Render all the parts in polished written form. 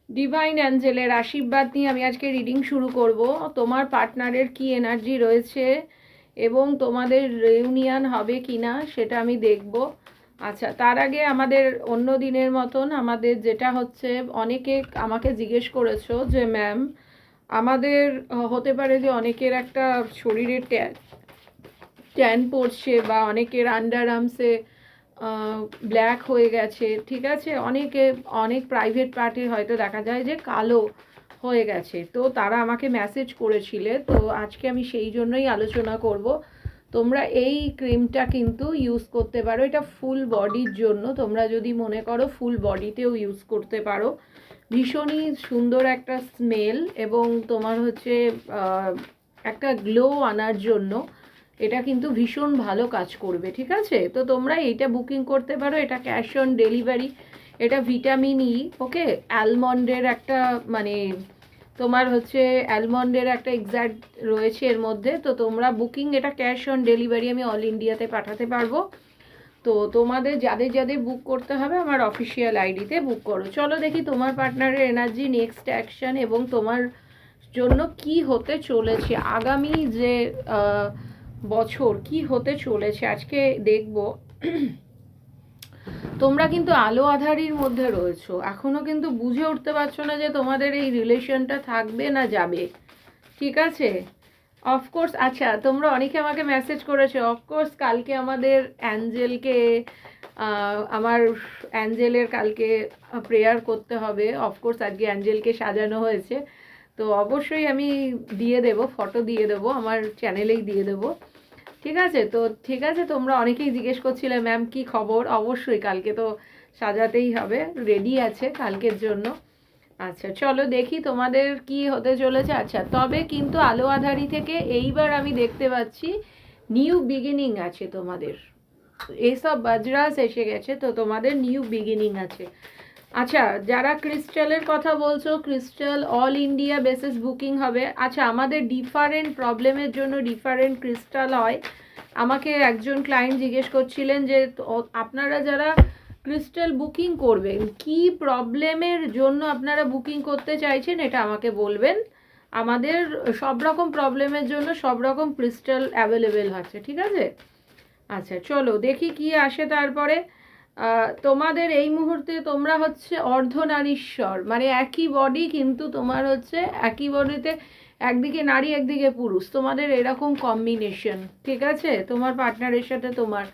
Divine অ্যাঞ্জেলের আশীর্বাদ নিয়ে আমি আজকে রিডিং শুরু করব। তোমার পার্টনারের কি এনার্জি রয়েছে এবং তোমাদের রিউনিয়ন হবে কি না সেটা আমি দেখব। আচ্ছা, তার আগে আমাদের অন্য দিনের মতন আমাদের যেটা হচ্ছে, অনেকে আমাকে জিজ্ঞেস করেছো যে ম্যাম আমাদের হতে পারে যে অনেকের একটা শরীরে ট্যান পড়ছে বা অনেকের আন্ডার আর্মসে ব্ল্যাক হয়ে গেছে, ঠিক আছে, অনেক প্রাইভেট পার্টি হয়তো দেখা যায় যে কালো হয়ে গেছে। তো তারা আমাকে মেসেজ করেছিলে, তো আজকে আমি সেই জন্যই আলোচনা করব। তোমরা এই ক্রিমটা কিন্তু ইউজ করতে পারো, এটা ফুল বডির জন্য। তোমরা যদি মনে করো ফুল বডিতেও ইউজ করতে পারো। ভীষণই সুন্দর একটা স্মেল এবং তোমার হচ্ছে একটা গ্লো আনার জন্য এটা কিন্তু ভীষণ ভালো কাজ করবে, ঠিক আছে। তো তোমরা এইটা বুকিং করতে পারো, এটা ক্যাশ অন ডেলিভারি। এটা ভিটামিন ই, ওকে, অ্যালমন্ডের একটা মানে তোমার হচ্ছে অ্যালমন্ডের একটা এক্সাক্ট রয়েছে এর মধ্যে। তো তোমরা বুকিং, এটা ক্যাশ অন ডেলিভারি আমি অল ইন্ডিয়াতে পাঠাতে পারবো। তো তোমাদের যাদের যাদের বুক করতে হবে আমার অফিসিয়াল আইডিতে বুক করো। চলো দেখি তোমার পার্টনারের এনার্জি, নেক্সট অ্যাকশন এবং তোমার জন্য কি হতে চলেছে আগামী যে বছর কি হতে চলেছে আজকে দেখব। তোমরা কিন্তু আলো আঁধারির মধ্যে রয়েছো, এখনো কিন্তু বুঝে উঠতে পারছো না যে তোমাদের এই রিলেশনটা থাকবে না যাবে, ঠিক আছে। অফকোর্স, আচ্ছা, তোমরা অনেকে আমাকে মেসেজ করেছো, অফকোর্স কালকে আমাদের অ্যাঞ্জেলকে আমার অ্যাঞ্জেলের কালকে প্রেয়ার করতে হবে। অফকোর্স আজকে অ্যাঞ্জেলকে সাজানো হয়েছে, তো অবশ্যই আমি দিয়ে দেব, ফটো দিয়ে দেবো, আমার চ্যানেলেই দিয়ে দেবো, ঠিক আছে। তো ঠিক আছে, তোমরা অনেকেই জিজ্ঞেস করছিলে ম্যাম কি খবর। অবশ্যই কালকে তো সাজাতেই হবে, রেডি আছে কালকের জন্য। আচ্ছা চলো দেখি তোমাদের কি হতে চলেছে। আচ্ছা, তবে কিন্তু আলো আঁধারি থেকে এইবার আমি দেখতে পাচ্ছি নিউ বিগিনিং আছে তোমাদের। এইসব বাজরাস এসে গেছে, তো তোমাদের নিউ বিগিনিং আছে। আচ্ছা, যারা ক্রিস্টালের কথা বলছো, crystal all India basis booking হবে। আচ্ছা, আমাদের ডিফারেন্ট প্রবলেমের জন্য ডিফারেন্ট ক্রিস্টাল হয়। আমাকে একজন ক্লায়েন্ট জিজ্ঞেস করছিলেন যে আপনারা যারা ক্রিস্টাল বুকিং করবেন কি প্রবলেমের জন্য আপনারা বুকিং করতে চাইছেন এটা আমাকে বলবেন। আমাদের সব রকম প্রবলেমের জন্য সব রকম ক্রিস্টাল অ্যাভেলেবেল আছে, ঠিক আছে। আচ্ছা চলো দেখি কি আসে তারপরে। তোমাদের এই মুহূর্তে তোমরা হচ্ছে অর্ধনারীশ্বর, মানে একই বডি কিন্তু তোমার হচ্ছে একই বডিতে একদিকে নারী একদিকে পুরুষ, তোমাদের এরকম কম্বিনেশন, ঠিক আছে, তোমার পার্টনারের সাথে তোমার।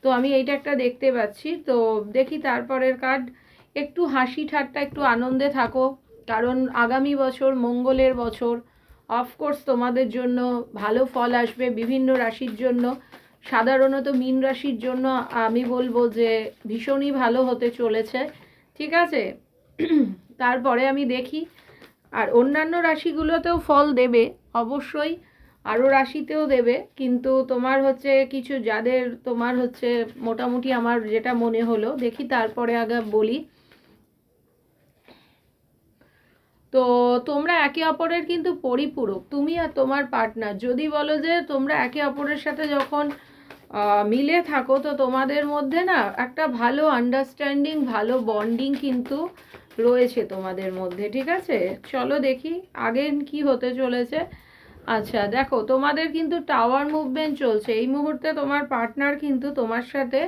তো আমি এইটা একটা দেখতে পাচ্ছি। তো দেখি তারপরের কার্ড। একটু হাসি ঠাট্টা, একটু আনন্দে থাকো, কারণ আগামী বছর মঙ্গলের বছর। অফকোর্স তোমাদের জন্য ভালো ফল আসবে বিভিন্ন রাশির জন্য। সাধারণত মীন রাশির জন্য আমি বলবো যে ভীষণই ভালো হতে চলেছে, ঠিক আছে। তারপরে আমি দেখি আর অন্যান্য রাশিগুলোতেও ফল দেবে অবশ্যই, আরও রাশিতেও দেবে, কিন্তু তোমার হচ্ছে কিছু যাদের তোমার হচ্ছে মোটামুটি আমার যেটা মনে হলো, দেখি তারপরে আগে বলি। তো তোমরা একে অপরের কিন্তু পরিপূরক, তুমি আর তোমার পার্টনার। যদি বলো যে তোমরা একে অপরের সাথে যখন মিলে থাকো তো তোমাদের মধ্যে না একটা ভালো আন্ডারস্ট্যান্ডিং, ভালো বন্ডিং কিন্তু রয়েছে তোমাদের মধ্যে, ঠিক আছে। চলো দেখি আগে কি হতে চলেছে। আচ্ছা দেখো, তোমাদের কিন্তু টাওয়ার মুভমেন্ট চলছে এই মুহূর্তে। তোমার পার্টনার কিন্তু তোমার সাথে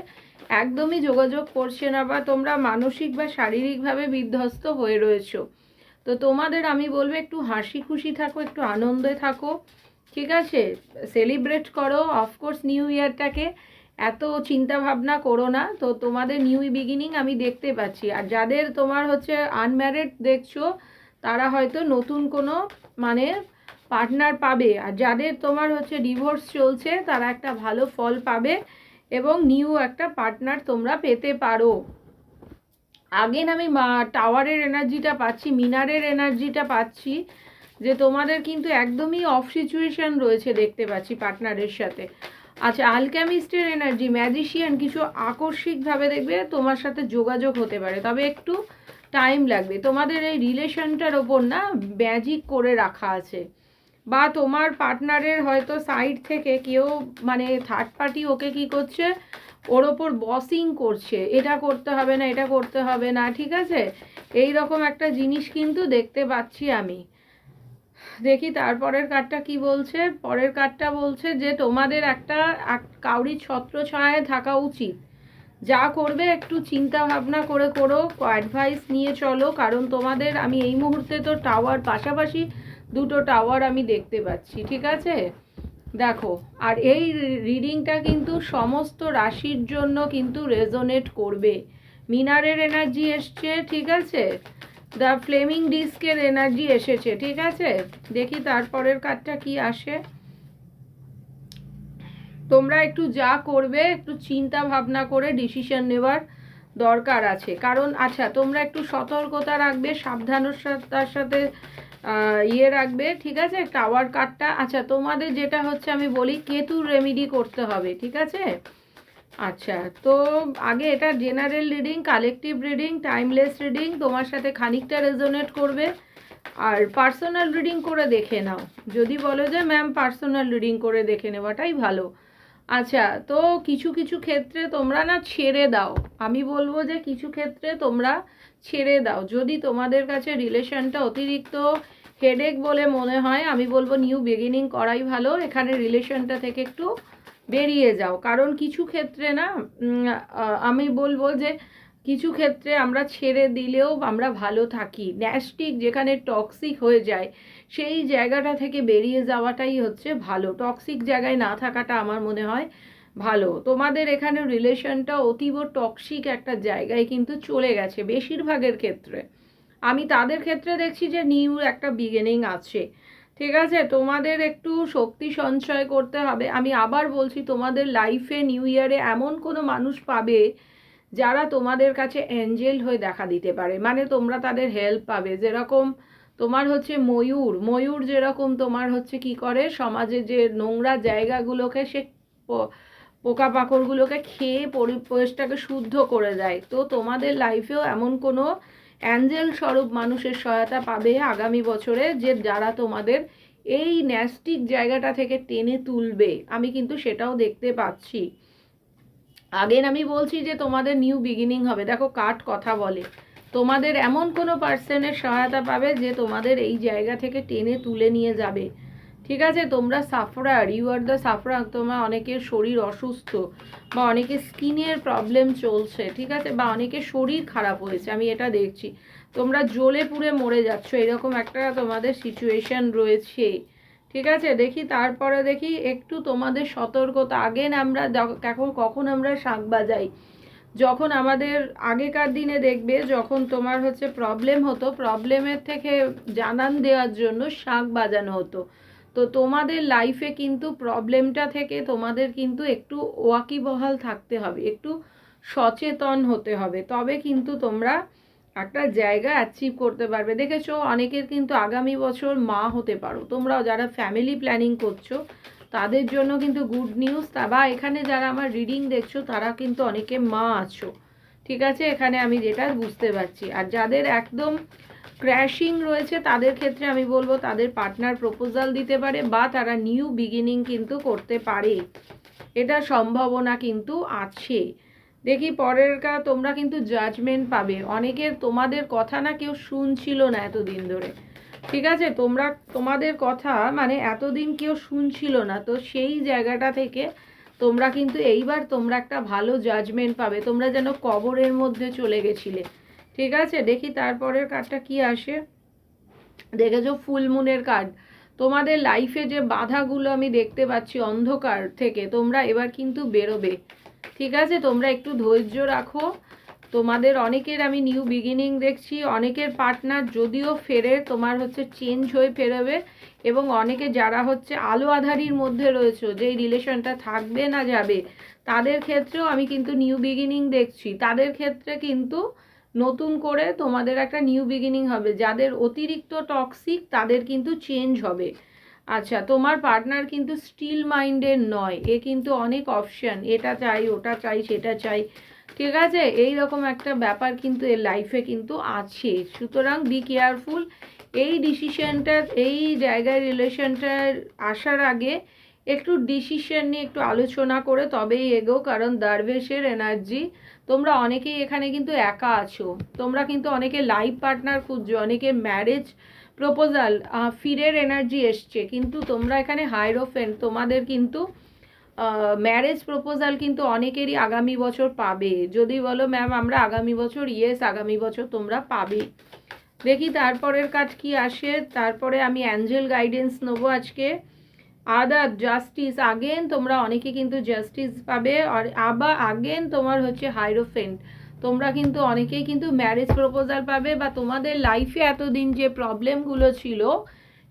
একদমই যোগাযোগ করছে না, বা তোমরা মানসিক বা শারীরিকভাবে বিধ্বস্ত হয়ে রয়েছো। তো তোমাদের আমি বলবো একটু হাসি খুশি থাকো, একটু আনন্দে থাকো, ঠিক আছে। সেলিব্রেট করো অফকোর্স নিউ ইয়ারটাকে, এত চিন্তা ভাবনা করো না। তো তোমাদের নিউ বিগিনিং আমি দেখতে পাচ্ছি। আর যাদের তোমার হচ্ছে আনম্যারিড দেখছো তারা হয়তো নতুন কোনো মানে পার্টনার পাবে, আর যাদের তোমার হচ্ছে ডিভোর্স চলছে তারা একটা ভালো ফল পাবে এবং নিউ একটা পার্টনার তোমরা পেতে পারো। আগেন আমি টাওয়ারের এনার্জিটা পাচ্ছি, মিনারের এনার্জিটা পাচ্ছি, যে তোমাদের কিন্তু একদমই অফ সিচুয়েশন রয়েছে দেখতে পাচ্ছি পার্টনারের সাথে। আচ্ছা, আলকেমিস্টের এনার্জি, ম্যাজিশিয়ান, কিছু আকস্মিকভাবে দেখবে তোমার সাথে যোগাযোগ হতে পারে, তবে একটু টাইম লাগবে। তোমাদের এই রিলেশনটার ওপর না ম্যাজিক করে রাখা আছে, বা তোমার পার্টনারের হয়তো সাইড থেকে কেউ মানে থার্ড পার্টি ওকে কি করছে, ওর ওপর বসিং করছে, এটা করতে হবে না, এটা করতে হবে না, ঠিক আছে? এই রকম একটা জিনিস কিন্তু দেখতে পাচ্ছি আমি। দেখি তারপরের কার্ডটা কি বলছে। পরের কার্ডটা বলছে যে তোমাদের একটা কাউরি ছত্রছায়ায় থাকা উচিত, যা করবে একটু চিন্তা ভাবনা করে করো, অ্যাডভাইস নিয়ে চলো, কারণ তোমাদের আমি এই মুহূর্তে তো টাওয়ার, পাশাপাশি দুটো টাওয়ার আমি দেখতে পাচ্ছি, ঠিক আছে? দেখো, আর এই রিডিংটা কিন্তু সমস্ত রাশির জন্য কিন্তু রেজোনেট করবে। মিনারের এনার্জি এসছে, ঠিক আছে? দ্য ফ্লেমিং ডিস্কের এনার্জি এসেছে, ঠিক আছে? দেখি তারপরের কার্ডটা কি আসে। তোমরা একটু যা করবে একটু চিন্তা ভাবনা করে ডিসিশন নেওয়ার দরকার আছে, কারণ আচ্ছা তোমরা একটু সতর্কতা রাখবে, সাবধানতার সাথে রাখবে, ঠিক আছে? টাওয়ার কার্ডটা, আচ্ছা তোমাদের যেটা হচ্ছে আমি বলি, কেতুর রেমিডি করতে হবে, ঠিক আছে? আচ্ছা, তো আগে এটা general reading, collective reading, timeless reading, তোমার সাথে খানিকটা রেজোনেট করবে। আর পার্সোনাল রিডিং করে দেখে নাও, যদি বলো যে ম্যাম পার্সোনাল রিডিং করে দেখে নেওয়াটাই ভালো। আচ্ছা, তো কিছু কিছু ক্ষেত্রে তোমরা না ছেড়ে দাও, আমি বলবো যে কিছু ক্ষেত্রে তোমরা ছেড়ে দাও। যদি তোমাদের কাছে রিলেশনটা অতিরিক্ত হেডেক বলে মনে হয়, আমি বলবো নিউ বিগিনিং করাই ভালো, এখানে রিলেশনটা থেকে একটু বেরিয়ে যাও। কারণ কিছু ক্ষেত্রে না আমি বলবো যে কিছু ক্ষেত্রে আমরা ছেড়ে দিলেও আমরা ভালো থাকি, ন্যাস্টিক যেখানে টক্সিক হয়ে যায় সেই জায়গাটা থেকে বেরিয়ে যাওয়াটাই হচ্ছে ভালো, টক্সিক জায়গায় না থাকাটা আমার মনে হয় ভালো। তোমাদের এখানে রিলেশনটা অতীব টক্সিক একটা জায়গায় কিন্তু চলে গেছে বেশিরভাগের ক্ষেত্রে, আমি তাদের ক্ষেত্রে দেখছি যে নিউ একটা বিগিনিং আছে, ঠিক আছে? তোমাদের একটু শক্তি সঞ্চয় করতে হবে। আমি আবার বলছি, তোমাদের লাইফে নিউ ইয়ারে এমন কোনো মানুষ পাবে যারা তোমাদের কাছে অ্যাঞ্জেল হয়ে দেখা দিতে পারে, মানে তোমরা তাদের হেল্প পাবে। যেরকম তোমার হচ্ছে ময়ূর, ময়ূর যেরকম তোমার হচ্ছে কি করে, সমাজে যে নোংরা জায়গাগুলোকে সে পোকামাকড়গুলোকে খেয়ে পরিবেশটাকে শুদ্ধ করে দেয়, তো তোমাদের লাইফেও এমন কোনো অ্যাঞ্জেল স্বরূপ মানুষের সহায়তা পাবে আগামী বছরে, যে যারা তোমাদের এই ন্যাস্টিক জায়গাটা থেকে টেনে তুলবে, আমি কিন্তু সেটাও দেখতে পাচ্ছি। আগের আমি বলছি যে তোমাদের নিউ বিগিনিং হবে, দেখো কার্ড কথা বলে, তোমাদের এমন কোনো পার্সনের সহায়তা পাবে যে তোমাদের এই জায়গা থেকে টেনে তুলে নিয়ে যাবে, ঠিক আছে? তোমরা সাফরার, ইউ আর দ্য সাফরার, তোমার অনেকের শরীর অসুস্থ বা অনেকের স্কিনের প্রবলেম চলছে, ঠিক আছে? বা অনেকের শরীর খারাপ হয়েছে, আমি এটা দেখছি, তোমরা জ্বলে পুড়ে মরে যাচ্ছ, এরকম একটা তোমাদের সিচুয়েশন রয়েছে, ঠিক আছে? দেখি তারপরে দেখি একটু তোমাদের সতর্কতা। আগেন আমরা কখন আমরা শাঁখ বাজাই, যখন আমাদের আগেকার দিনে দেখবে যখন তোমার হচ্ছে প্রবলেম হতো, প্রবলেমের থেকে জানান দেওয়ার জন্য শাঁখ বাজানো হতো। তো তোমাদের লাইফে কিন্তু প্রবলেমটা থেকে তোমাদের কিন্তু একটু ওয়াকিবহাল থাকতে হবে, একটু সচেতন হতে হবে, তবে কিন্তু তোমরা একটা জায়গা অ্যাচিভ করতে পারবে। দেখেছো অনেকের কিন্তু আগামী বছর মা হতে পারো, তোমরাও যারা ফ্যামিলি প্ল্যানিং করছো তাদের জন্য কিন্তু গুড নিউজ। বা এখানে যারা আমার রিডিং দেখছো তারা কিন্তু অনেকে মা আছো, ঠিক আছে? এখানে আমি যেটা বুঝতে পারছি। আর যাদের একদম ক্র্যাশিং রয়েছে তাদের ক্ষেত্রে আমি বলবো তাদের পার্টনার প্রপোজাল দিতে পারে বা তারা নিউ বিগিনিং কিন্তু করতে পারে, এটা সম্ভাবনা কিন্তু আছে। দেখি পরের তোমরা কিন্তু জাজমেন্ট পাবে, অনেকের তোমাদের কথা না কেউ শুনছিল না এতদিন ধরে, ঠিক আছে? তোমাদের কথা মানে এতদিন কেউ শুনছিল না, তো সেই জায়গাটা থেকে তোমরা কিন্তু এইবার তোমরা একটা ভালো জাজমেন্ট পাবে, তোমরা যেন কবরের মধ্যে চলে গেছিলে, ঠিক আছে? দেখি তারপরের কার্ডটা কি আসে। দেখেছো ফুল মুনের কার্ড, তোমাদের লাইফে যে বাধাগুলো আমি দেখতে পাচ্ছি অন্ধকার থেকে, তোমরা এবার কিন্তু বেরোবে, ঠিক আছে? তোমরা একটু ধৈর্য রাখো, তোমাদের অনেকের আমি নিউ বিগিনিং দেখছি, অনেকের পার্টনার যদিও ফেরে তোমার হচ্ছে চেঞ্জ হয়ে ফেরবে, এবং অনেকে যারা হচ্ছে আলো আধারির মধ্যে রয়েছে, যেই রিলেশনটা থাকবে না যাবে, তাদের ক্ষেত্রেও আমি কিন্তু নিউ বিগিনিং দেখছি, তাদের ক্ষেত্রে কিন্তু নতুন করে তোমাদের একটা নিউ বিগিনিং হবে। যাদের অতিরিক্ত টক্সিক তাদের কিন্তু চেঞ্জ হবে। আচ্ছা, তোমার পার্টনার কিন্তু স্টিল মাইন্ডের নয়, এ কিন্তু অনেক অপশান, এটা চাই ওটা চাই সেটা চাই, ঠিক আছে? এই রকম একটা ব্যাপার কিন্তু এর লাইফে কিন্তু আছে, সুতরাং বি কেয়ারফুল। এই ডিসিশনটার এই জায়গায় রিলেশনটার আসার আগে একটু ডিসিশন নিয়ে একটু আলোচনা করে তবেই এগো, কারণ দরবেশের এনার্জি। তোমরা অনেকেই এখানে কিন্তু একা আছো, তোমরা কিন্তু অনেকে লাইফ পার্টনার খুঁজছো, অনেকে ম্যারেজ প্রপোজাল, ফিরের এনার্জি এসছে, কিন্তু তোমরা এখানে হাইরোফেন্ট, তোমাদের কিন্তু ম্যারেজ প্রপোজাল কিন্তু অনেকেরই আগামী বছর পাবে। যদি বলো ম্যাম আমরা আগামী বছর, ইয়েস আগামী বছর তোমরা পাবে। দেখি তারপরের কাজ কি আসে। তারপরে আমি অ্যাঞ্জেল গাইডেন্স নেবো আজকে। আদার জাস্টিস, আগেন তোমরা অনেকে কিন্তু জাস্টিস পাবে, আর আবার আগেন তোমার হচ্ছে হাইরোফেন্ট, তোমরা কিন্তু অনেকেই কিন্তু ম্যারেজ প্রপোজাল পাবে, বা তোমাদের লাইফে এতদিন যে প্রবলেমগুলো ছিল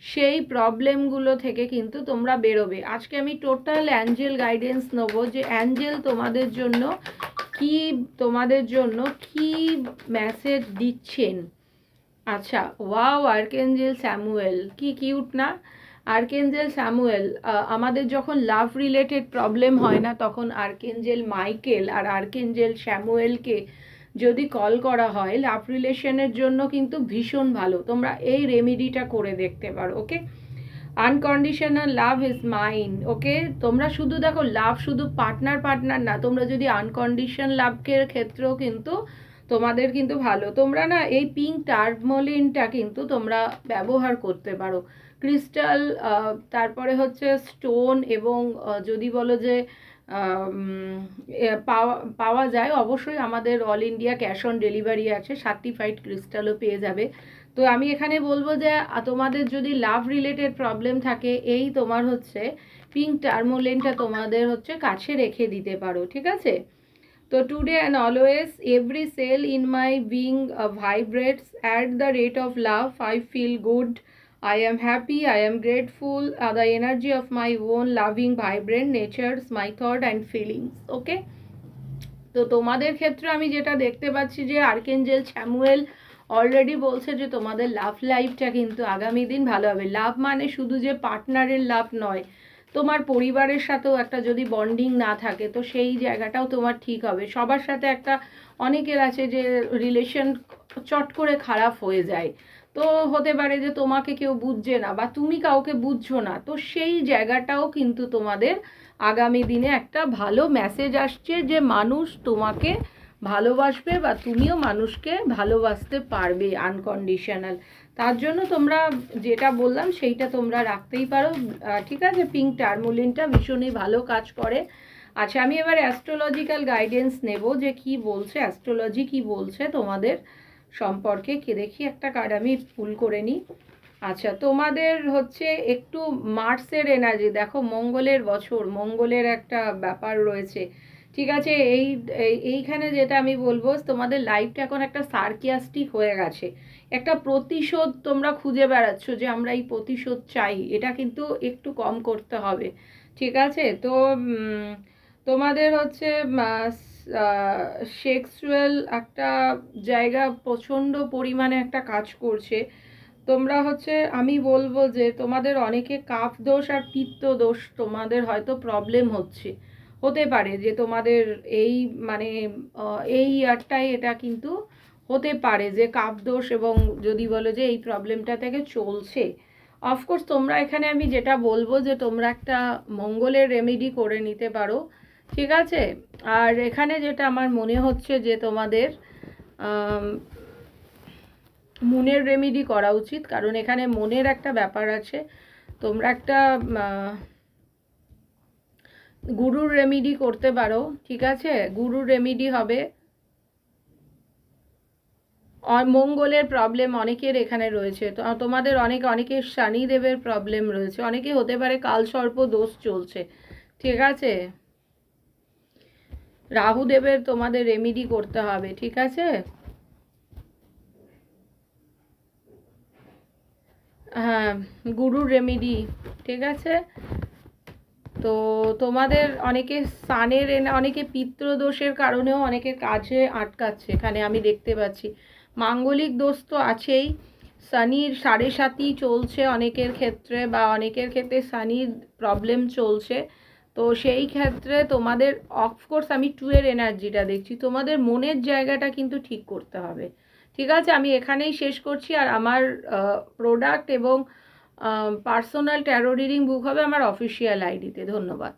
সেই প্রবলেমগুলো থেকে কিন্তু তোমরা বেরোবে। আজকে আমি টোটাল অ্যাঞ্জেল গাইডেন্স নেবো যে অ্যাঞ্জেল তোমাদের জন্য কি মেসেজ দিচ্ছেন। আচ্ছা, ওয়াও, আর্কেঞ্জেল স্যামুয়েল, কি কিউট না? আর্কেঞ্জেল স্যামুয়েল, আমাদের যখন লাভ রিলেটেড প্রবলেম হয় না, তখন আর্কেঞ্জেল মাইকেল আর আর্কেঞ্জেল স্যামুয়েলকে যদি কল করা হয় লাভ রিলেশনের জন্য কিন্তু ভীষণ ভালো। তোমরা এই রেমেডিটা করে দেখতে পারো। ওকে, আনকন্ডিশনাল লাভ ইজ মাইন। ওকে, তোমরা শুধু দেখো লাভ শুধু পার্টনার না, তোমরা যদি আনকন্ডিশন লাভের ক্ষেত্রেও কিন্তু তোমাদের কিন্তু ভালো। তোমরা না এই পিঙ্ক টার্মোলিনটা কিন্তু তোমরা ব্যবহার করতে পারো, ক্রিস্টাল, তারপরে হচ্ছে স্টোন, এবং যদি বলো যে পাওয়া যায়, অবশ্যই আমাদের all India cash on delivery আছে, সার্টিফাইড ক্রিস্টালও পেয়ে যাবে। তো আমি এখানে বলবো যে তোমাদের যদি লাভ রিলেটেড প্রবলেম থাকে, এই তোমার হচ্ছে পিঙ্ক টার্মোলিনটা তোমাদের হচ্ছে কাছে রেখে দিতে পারো, ঠিক আছে? তো today and always every cell in my being vibrates at the rate of love. I feel good, I am happy, I am grateful, the energy of my own loving vibrant natures my thought and feelings. Okay, তো তোমাদের ক্ষেত্রে আমি যেটা দেখতে পাচ্ছি যে আর্কেঞ্জেল Samuel already বলছে যে তোমাদের লাভ লাইফটা কিন্তু আগামী দিন ভালো হবে। লাভ মানে শুধু যে পার্টনারের লাভ নয়, তোমার পরিবারের সাথেও একটা যদি বন্ডিং না থাকে তো সেই জায়গাটাও তোমার ঠিক হবে। সবার সাথে একটা, অনেকের আছে যে রিলেশন চট করে খারাপ হয়ে যায়, তো হতে পারে যে তোমাকে কেউ বুঝছে না বা তুমি কাউকে বুঝছো না, তো সেই জায়গাটাও কিন্তু তোমাদের আগামী দিনে একটা ভালো মেসেজ আসছে যে মানুষ তোমাকে ভালোবাসবে বা তুমিও মানুষকে ভালোবাসতে পারবে আনকন্ডিশনাল। তার জন্য তোমরা যেটা বললাম সেইটা তোমরা রাখতেই পারো, ঠিক আছে? পিঙ্ক টার্মোলিনটা ভীষণই ভালো কাজ করে। আচ্ছা, আমি এবার অ্যাস্ট্রোলজিক্যাল গাইডেন্স নেব যে কি বলছে অ্যাস্ট্রোলজি, কি বলছে তোমাদের সম্পর্কে। কে দেখি একটা কার্ড আমি পুল করে নিই। আচ্ছা, তোমাদের হচ্ছে একটু মার্সের এনার্জি, দেখো মঙ্গলের বছর, মঙ্গলের একটা ব্যাপার রয়েছে, ঠিক আছে? এইখানে যেটা আমি বলবো, তোমাদের লাইফটা এখন একটা সার্কিয়াস্টিক হয়ে গেছে, একটা প্রতিশোধ তোমরা খুঁজে বেড়াচ্ছ যে আমরা এই প্রতিশোধ চাই, এটা কিন্তু একটু কম করতে হবে, ঠিক আছে? তো তোমাদের হচ্ছে সেক্সুয়াল একটা জায়গা প্রচণ্ড পরিমাণে একটা কাজ করছে। তোমরা হচ্ছে, আমি বলবো যে তোমাদের অনেকে কাফ দোষ আর পিত্ত দোষ তোমাদের হয়তো প্রবলেম হতে পারে, যে তোমাদের এই মানে এই ইয়ারটায় এটা কিন্তু হতে পারে যে কাফ দোষ, এবং যদি বলো যে এই প্রবলেমটা থেকে চলছে। অফকোর্স তোমরা এখানে আমি যেটা বলবো যে তোমরা একটা মঙ্গলের রেমেডি করে নিতে পারো, ঠিক আছে? আর এখানে যেটা আমার মনে হচ্ছে যে তোমাদের মুনের রেমেডি করা উচিত, কারণ এখানে মনের একটা ব্যাপার আছে। তোমরা একটা গুরুর রেমেডি করতে পারো, ঠিক আছে? গুরুর রেমেডি হবে, মঙ্গলের প্রবলেম অনেকের এখানে রয়েছে, তো তোমাদের অনেকের শনিদেবের প্রবলেম রয়েছে, অনেকে হতে পারে কালসর্প দোষ চলছে, ঠিক আছে? রাহুদেবের তোমাদের রেমেডি করতে হবে, ঠিক আছে? হ্যাঁ, গুরুর রেমেডি, ঠিক আছে? তো তোমাদের অনেকে সানের অনেকে পিতৃদোষের কারণেও অনেকের কাজে আটকাচ্ছে, এখানে আমি দেখতে পাচ্ছি। মাঙ্গলিক দোষ তো আছেই, শনির 7.5 চলছে অনেকের ক্ষেত্রে, বা অনেকের ক্ষেত্রে শনির প্রবলেম চলছে। তো সেই ক্ষেত্রে তোমাদের অফকোর্স আমি 2 এর এনার্জিটা দেখছি, তোমাদের মনের জায়গাটা কিন্তু ঠিক করতে হবে, ঠিক আছে? আমি এখানেই শেষ করছি। আর আমার প্রোডাক্ট এবং পার্সোনাল ট্যারো রিডিং বুক হবে আমার অফিসিয়াল আইডিতে। ধন্যবাদ।